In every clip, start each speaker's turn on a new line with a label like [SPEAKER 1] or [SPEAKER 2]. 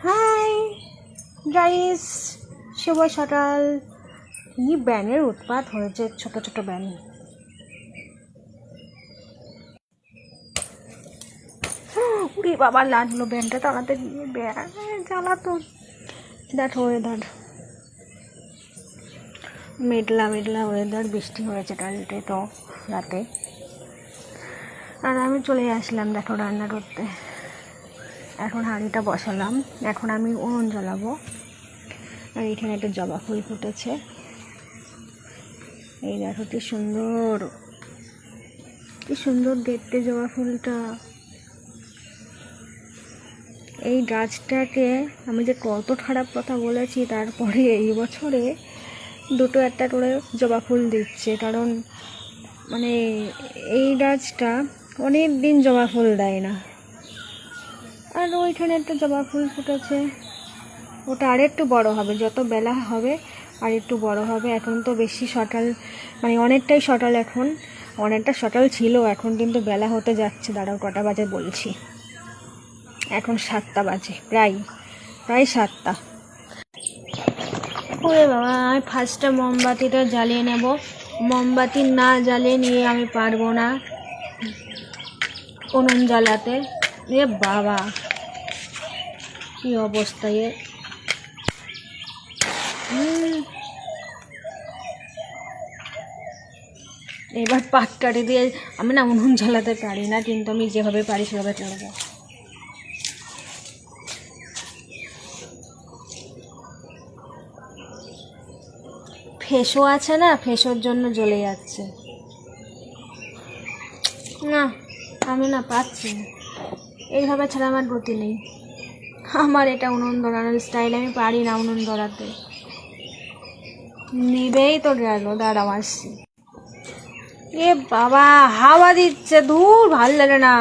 [SPEAKER 1] Hi guys, শুভ সকাল। কি ব্যানের উৎপাত হয়েছে, ছোট ছোট ব্যান। উড়ি বাবা, লাগলো ব্যানটা তাড়াতে গিয়ে, ব্যান জ্বালাতো। দেখো ওয়েদার, মেঘলা মেঘলা ওয়েদার, বৃষ্টি হয়েছে কালকে তো রাতে। আর আমি চলে আসলাম দেখো রান্না করতে। এখন হাঁড়িটা বসালাম, এখন আমি উনুন জ্বালাবো। আর এখানে একটা জবা ফুল ফুটেছে, এই দেখো কি সুন্দর, কি সুন্দর দেখতে জবা ফুলটা। এই গাছটাকে আমি যে কত খারাপ কথা বলেছি, তারপরে এই বছরে দুটো একটা করে জবা ফুল দিচ্ছে। কারণ মানে এই গাছটা অনেক দিন জবা ফুল দেয় না। আর ওইখানে একটা জবা ফুল ফুটেছে, ওটা আর একটু বড় হবে, যত বেলা হবে আর একটু বড় হবে। এখন তো বেশি সকাল, মানে অনেকটাই সকাল, এখন অনেকটা সকাল ছিল, এখন কিন্তু বেলা হতে যাচ্ছে। দাঁড়াও কটা বাজে বলছি, এখন 7টা বাজে, প্রায় 7টা। ওরে বাবা, আমি ফার্স্টে মোমবাতিটা জ্বালিয়ে নেব। মোমবাতি না জ্বালিয়ে নিয়ে আমি পারবো না উনুন জ্বালাতে। এ বাবা, কি অবস্থা এ। এবার পাট কাটি দিয়ে আমি না উনুন জ্বালাতে পারি না, কিন্তু আমি যেভাবে পারি সেভাবে চালাবো। ফেসো আছে না, ফেসোর জন্য জ্বলে যাচ্ছে। না, আমি না পাচ্ছি না, এইভাবে ছাড়া আমার গতি নেই। আমার এটা উনুন ধরানোর স্টাইল, আমি পারি না উনুন ধরাতে। নিবেই তো গেল, দাঁড়াও আসছি। এ বাবা, হাওয়া দিচ্ছে, ধুর ভাল লাগে না।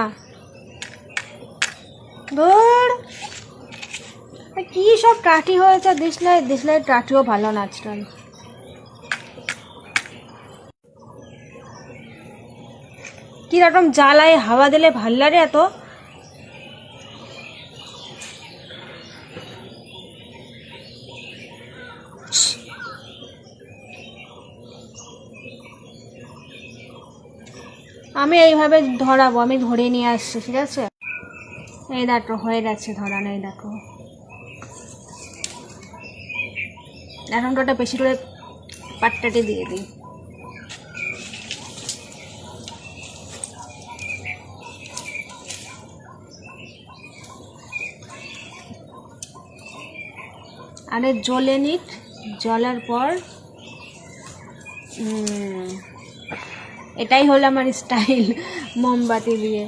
[SPEAKER 1] ধুর, কি সব কাঠি হয়েছে, দিসলাই কাঠিও ভালো না আজকাল। কিরকম জ্বালায়, হাওয়া দিলে ভাল লাগে এত। আমি এইভাবে ধরাবো, আমি ধরে নিয়ে আসছি, ঠিক আছে। এই দেখো হয়ে গেছে ধরানো, এই দেখো। এখন তো ওটা বেশি করে পাট্টাটি দিয়ে দিই। আরে জ্বলে নিক, জ্বলার পর এটাই হলো আমার স্টাইল মোমবাতি দিয়ে।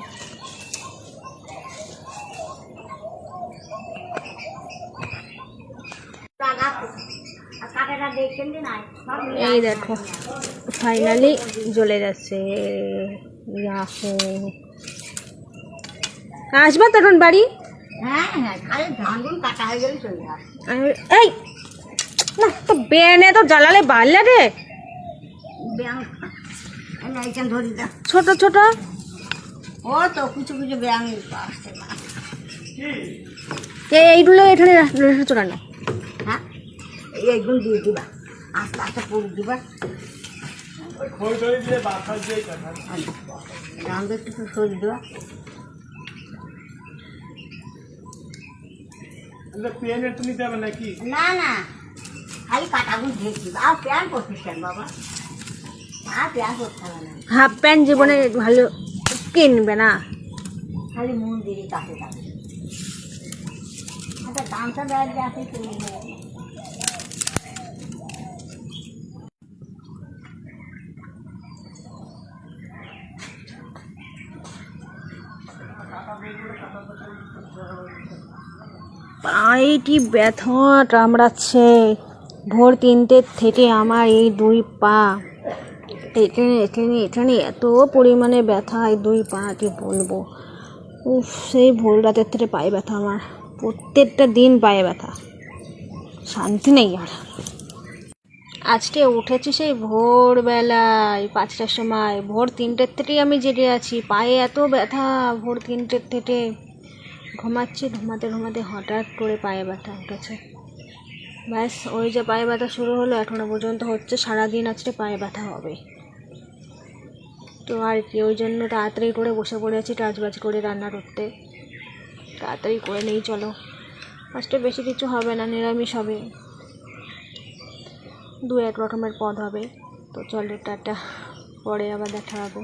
[SPEAKER 1] এই দেখো ফাইনালি জ্বলে যাচ্ছে। আসবা তখন বাড়ি? এই না তো, বেনে তো জ্বালালে ভাল লাগে। ছোট ছোট
[SPEAKER 2] ও তো কিছু কিছু ব্যায়াম
[SPEAKER 1] এইগুলো এখানে চড়ানো।
[SPEAKER 2] হ্যাঁ, এইগুলো দিয়ে দিবা, আস্তে আস্তে করে দিবা। দামটা একটু সরিয়ে দেওয়া। না না, খালি কাটাগুলো দিয়ে দিবা। আর প্যান্ট করছিস কেন বাবা? আর প্যান্ট করতে হবে না।
[SPEAKER 1] হাফ প্যান্ট জীবনে ভালো কিনবে না,
[SPEAKER 2] খালি মন্দিরে কাছে যাবে। আচ্ছা, দামটা দেওয়ার যে আছে তুমি
[SPEAKER 1] পায়ে কি ব্যথা কামড়াচ্ছে। ভোর 3টে থেকে আমার এই 2 পা, এখানে এত পরিমাণে ব্যথা, এই 2 পা কি বলবো। উফ, সেই ভোর রাতের থেকে পায়ে ব্যথা আমার, প্রত্যেকটা দিন পায়ে ব্যথা, শান্তি নেই আর। আজকে উঠেছি সেই ভোরবেলায় 5টার সময়, ভোর 3টের থেকেই আমি জেগে আছি, পায়ে এত ব্যথা ভোর 3টের থেকে। ঘুমাচ্ছি, ঘুমাতে ঘুমাতে হঠাৎ করে পায়ে ব্যথা উঠেছে। ব্যাস ওই যে পায়ে ব্যথা শুরু হলো, এখনো পর্যন্ত হচ্ছে, সারাদিন আজকে পায়ে ব্যথা হবে। তো আর কি, ওই জন্য তাড়াতাড়ি করে বসে পড়েছি কাজবাজ করে রান্না করতে। তাড়াতাড়ি করে নেই, চলো। আজকে বেশি কিছু হবে না, নিরামিষ হবে, 2-1 রকমের পদ হবে। তো চলো, টাটা, পরে আবার দেখা হবে।